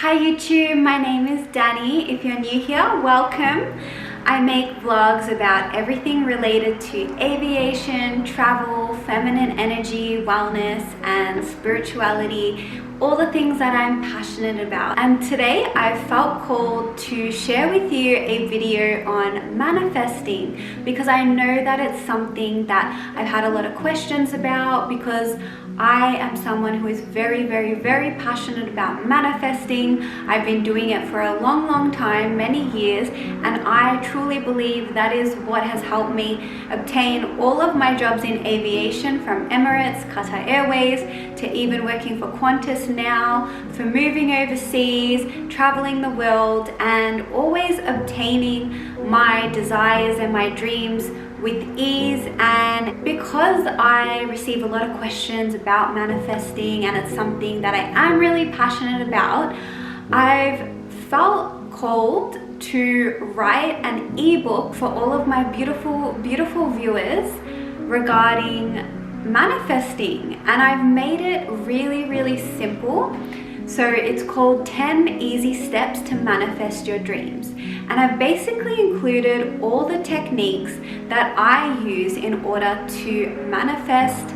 Hi YouTube, my name is Danny. If you're new here, welcome. I make vlogs about everything related to aviation, travel, feminine energy, wellness, and spirituality, all the things that I'm passionate about. And today I felt called to share with you a video on manifesting because I know that it's something that I've had a lot of questions about because I am someone who is very passionate about manifesting. I've been doing it for a long time, many years, and I truly believe that is what has helped me obtain all of my jobs in aviation, from Emirates, Qatar Airways, to even working for Qantas now, for moving overseas, traveling the world, and always obtaining my desires and my dreams with ease. And because I receive a lot of questions about manifesting and it's something that I am really passionate about, I've felt called to write an ebook for all of my beautiful viewers regarding manifesting, and I've made it really simple. So it's called 10 Easy Steps to Manifest Your Dreams. And I've basically included all the techniques that I use in order to manifest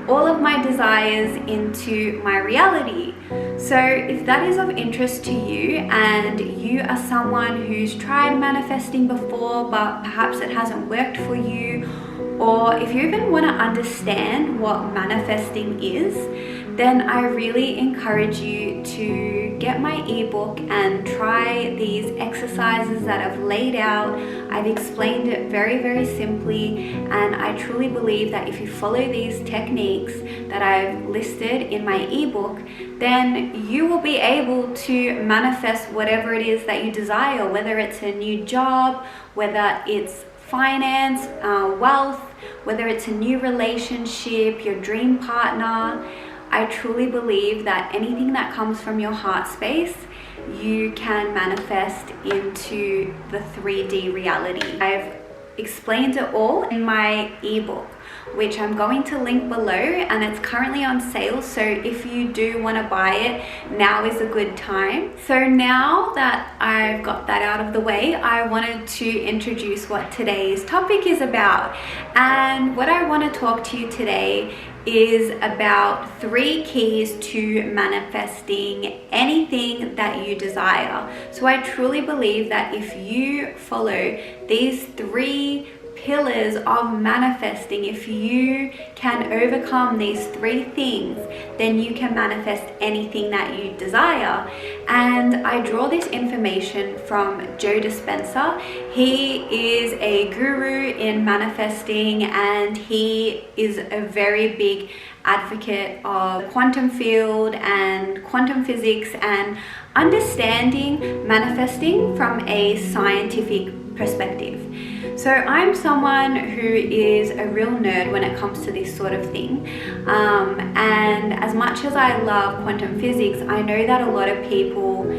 all of my desires into my reality. So if that is of interest to you and you are someone who's tried manifesting before but perhaps it hasn't worked for you, or if you even want to understand what manifesting is, then I really encourage you to get my ebook and try these exercises that I've laid out. I've explained it very simply, and I truly believe that if you follow these techniques that I've listed in my ebook, then you will be able to manifest whatever it is that you desire, whether it's a new job, whether it's finance, wealth, whether it's a new relationship, your dream partner. I truly believe that anything that comes from your heart space, you can manifest into the 3D reality. I've explained it all in my ebook, which I'm going to link below, and it's currently on sale, so if you do want to buy it, now is a good time. So now that I've got that out of the way, I wanted to introduce what today's topic is about. And what I want to talk to you today is about 3 keys to manifesting anything that you desire. So I truly believe that if you follow these 3 pillars of manifesting, if you can overcome these 3 things, then you can manifest anything that you desire. And I draw this information from Joe Dispenza. He is a guru in manifesting, and he is a very big advocate of quantum field and quantum physics and understanding manifesting from a scientific perspective. So I'm someone who is a real nerd when it comes to this sort of thing, and as much as I love quantum physics, I know that a lot of people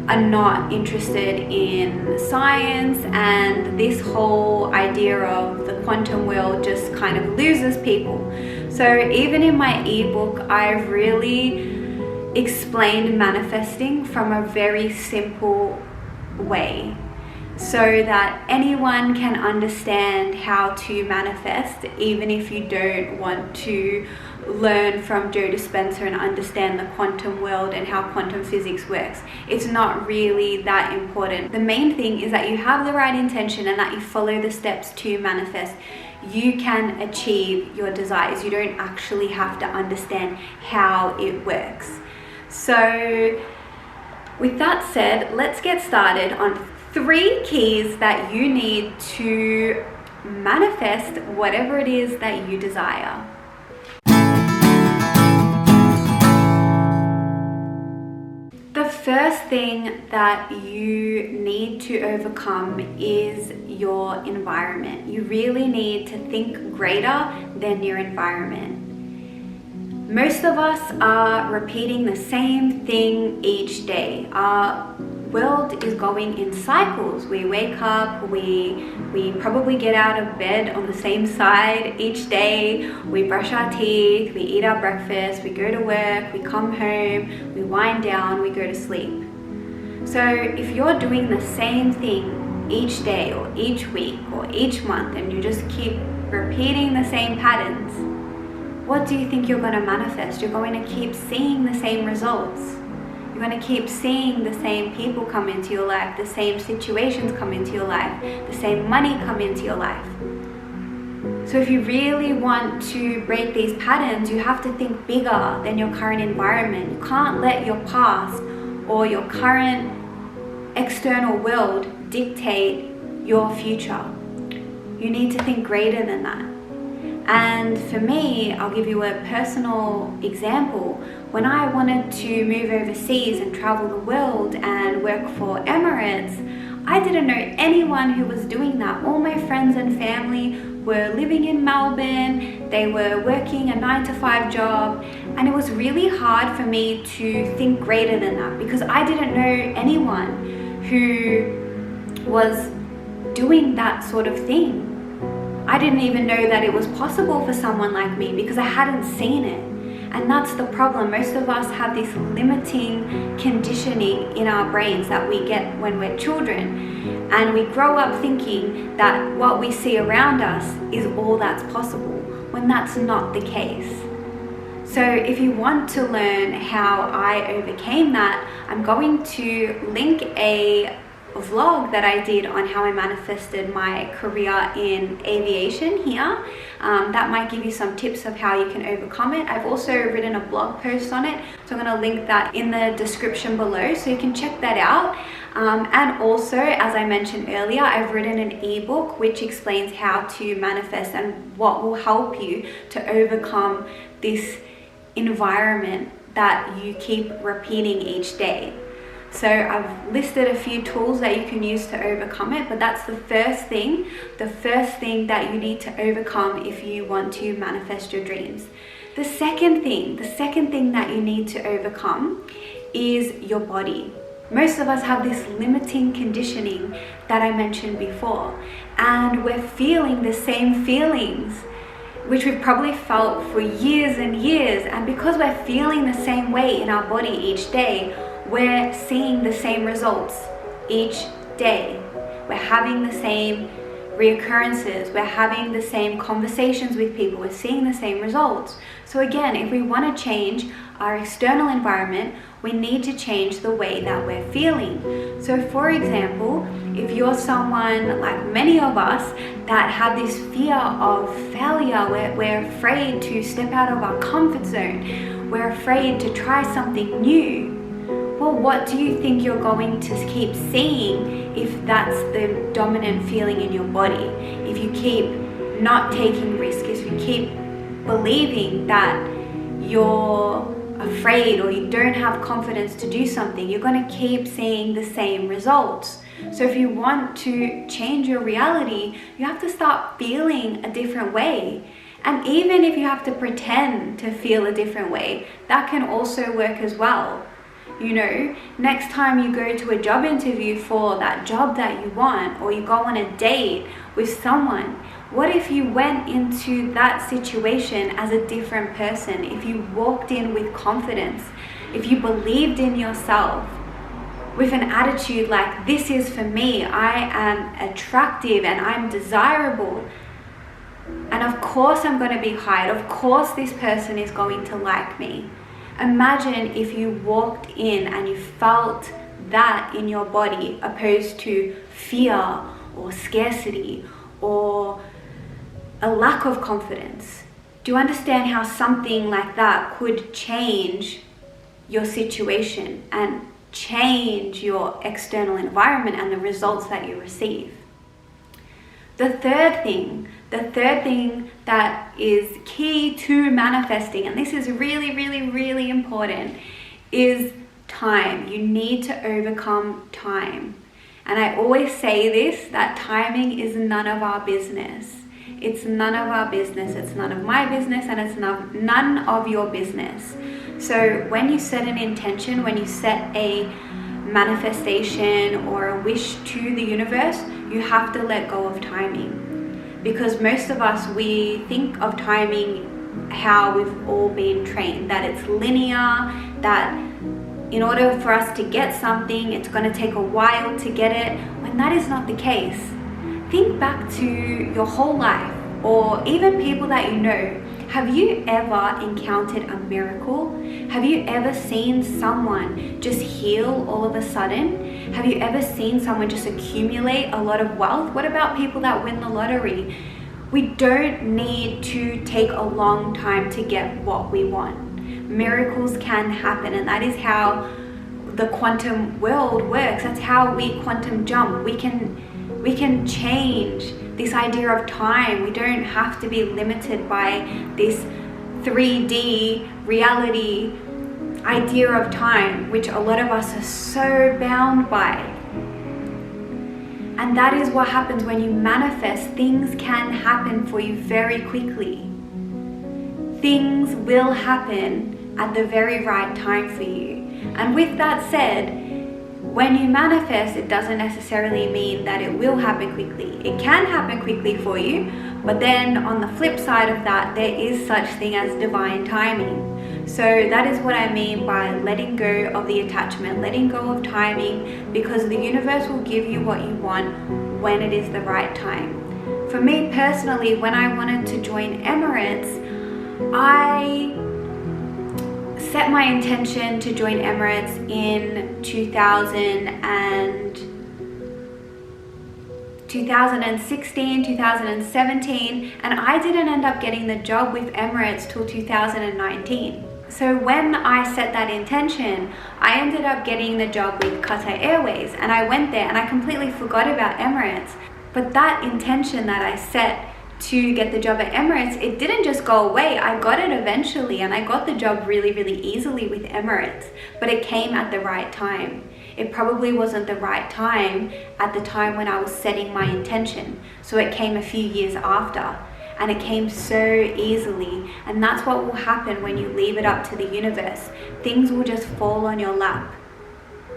are not interested in science, and this whole idea of the quantum world just kind of loses people. So even in my ebook, I've really explained manifesting from a very simple way, so that anyone can understand how to manifest, even if you don't want to learn from Joe Dispenza and understand the quantum world and how quantum physics works. It's not really that important. The main thing is that you have the right intention and that you follow the steps to manifest. You can achieve your desires. You don't actually have to understand how it works. So with that said, let's get started on 3 keys that you need to manifest whatever it is that you desire. The first thing that you need to overcome is your environment. You really need to think greater than your environment. Most of us are repeating the same thing each day. Our world is going in cycles. We wake up, we probably get out of bed on the same side each day, we brush our teeth, we eat our breakfast, we go to work, we come home, we wind down, we go to sleep. So if you're doing the same thing each day or each week or each month, and you just keep repeating the same patterns, what do you think you're going to manifest? You're going to keep seeing the same results. You're going to keep seeing the same people come into your life, the same situations come into your life, the same money come into your life. So if you really want to break these patterns, you have to think bigger than your current environment. You can't let your past or your current external world dictate your future. You need to think greater than that. And for me, I'll give you a personal example. When I wanted to move overseas and travel the world and work for Emirates, I didn't know anyone who was doing that. All my friends and family were living in Melbourne, they were working a 9-to-5 job, and it was really hard for me to think greater than that because I didn't know anyone who was doing that sort of thing. I didn't even know that it was possible for someone like me because I hadn't seen it. And that's the problem. Most of us have this limiting conditioning in our brains that we get when we're children. And we grow up thinking that what we see around us is all that's possible, when that's not the case. So if you want to learn how I overcame that, I'm going to link a vlog that I did on how I manifested my career in aviation here. That might give you some tips of how you can overcome it. I've also written a blog post on it, so I'm going to link that in the description below so you can check that out. And also, as I mentioned earlier, I've written an ebook which explains how to manifest and what will help you to overcome this environment that you keep repeating each day. So I've listed a few tools that you can use to overcome it, but that's the first thing that you need to overcome if you want to manifest your dreams. The second thing that you need to overcome is your body. Most of us have this limiting conditioning that I mentioned before, and we're feeling the same feelings which we've probably felt for years and years, and because we're feeling the same way in our body each day, we're seeing the same results each day. We're having the same reoccurrences. We're having the same conversations with people. We're seeing the same results. So again, if we want to change our external environment, we need to change the way that we're feeling. So for example, if you're someone like many of us that have this fear of failure, we're afraid to step out of our comfort zone, we're afraid to try something new, well, what do you think you're going to keep seeing if that's the dominant feeling in your body? If you keep not taking risks, if you keep believing that you're afraid or you don't have confidence to do something, you're going to keep seeing the same results. So if you want to change your reality, you have to start feeling a different way. And even if you have to pretend to feel a different way, that can also work as well. You know, next time you go to a job interview for that job that you want, or you go on a date with someone, what if you went into that situation as a different person? If you walked in with confidence, if you believed in yourself, with an attitude like, this is for me, I am attractive and I'm desirable, and of course I'm going to be hired, of course this person is going to like me. Imagine if you walked in and you felt that in your body, opposed to fear or scarcity or a lack of confidence. Do you understand how something like that could change your situation and change your external environment and the results that you receive? The third thing that is key to manifesting, and this is really, really, really important, is time. You need to overcome time. And I always say this, that timing is none of our business. It's none of our business. It's none of my business, and it's none of your business. So when you set an intention, when you set a manifestation or a wish to the universe, you have to let go of timing. Because most of us, we think of timing how we've all been trained, that it's linear, that in order for us to get something, it's going to take a while to get it, when that is not the case. Think back to your whole life, or even people that you know. Have you ever encountered a miracle? Have you ever seen someone just heal all of a sudden? Have you ever seen someone just accumulate a lot of wealth? What about people that win the lottery? We don't need to take a long time to get what we want. Miracles can happen, and that is how the quantum world works. That's how we quantum jump. We can change this idea of time. We don't have to be limited by this 3D reality idea of time, which a lot of us are so bound by. And that is what happens when you manifest. Things can happen for you very quickly. Things will happen at the very right time for you. And with that said, when you manifest, it doesn't necessarily mean that it will happen quickly. It can happen quickly for you, but then on the flip side of that, there is such thing as divine timing. So that is what I mean by letting go of the attachment, letting go of timing, because the universe will give you what you want when it is the right time. For me personally, when I wanted to join Emirates, I set my intention to join Emirates in 2016, 2017, and I didn't end up getting the job with Emirates till 2019. So when I set that intention, I ended up getting the job with Qatar Airways, and I went there and I completely forgot about Emirates. But that intention that I set to get the job at Emirates, it didn't just go away. I got it eventually, and I got the job really, really easily with Emirates, but it came at the right time. It probably wasn't the right time at the time when I was setting my intention. So it came a few years after, and it came so easily. And that's what will happen when you leave it up to the universe. Things will just fall on your lap.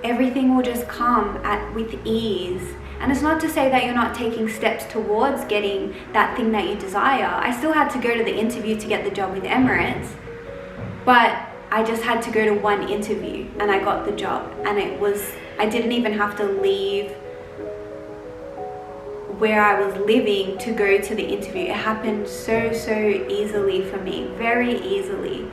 Everything will just come with ease. And it's not to say that you're not taking steps towards getting that thing that you desire. I still had to go to the interview to get the job with Emirates, but I just had to go to one interview and I got the job. And I didn't even have to leave where I was living to go to the interview. It happened so easily for me, very easily.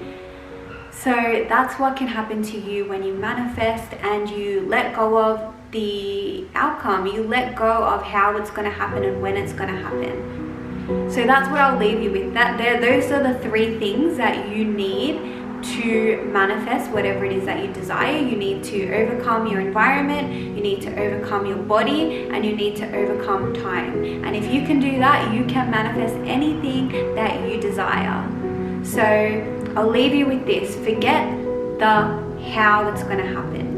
So that's what can happen to you when you manifest and you let go of the outcome. You let go of how it's going to happen and when it's going to happen. So that's what I'll leave you with. Those are the 3 things that you need to manifest whatever it is that you desire. You need to overcome your environment, you need to overcome your body, and you need to overcome time. And if you can do that, you can manifest anything that you desire. So I'll leave you with this. Forget the how it's going to happen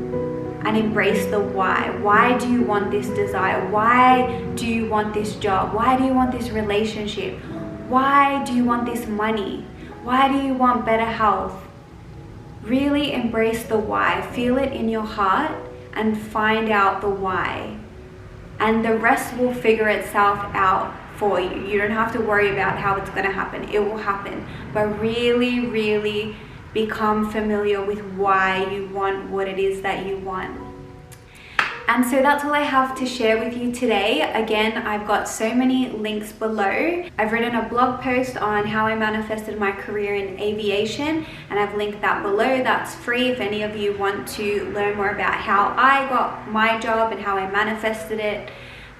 and embrace the why. Why do you want this desire? Why do you want this job? Why do you want this relationship? Why do you want this money? Why do you want better health? Really embrace the why. Feel it in your heart and find out the why. And the rest will figure itself out for you. You don't have to worry about how it's going to happen. It will happen. But really become familiar with why you want what it is that you want. And so that's all I have to share with you today. Again, I've got so many links below. I've written a blog post on how I manifested my career in aviation, and I've linked that below. That's free if any of you want to learn more about how I got my job and how I manifested it.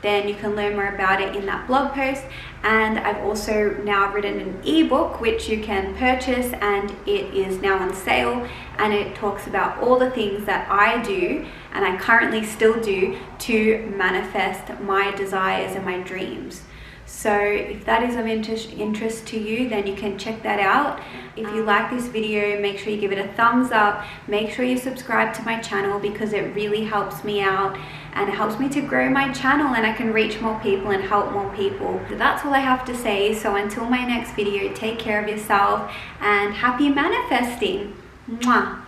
Then you can learn more about it in that blog post. And I've also now written an ebook which you can purchase, and it is now on sale, and it talks about all the things that I do and I currently still do to manifest my desires and my dreams. So if that is of interest to you, then you can check that out. If you like this video, make sure you give it a thumbs up. Make sure you subscribe to my channel, because it really helps me out and it helps me to grow my channel, and I can reach more people and help more people. So that's all I have to say. So until my next video, take care of yourself and happy manifesting. Mwah.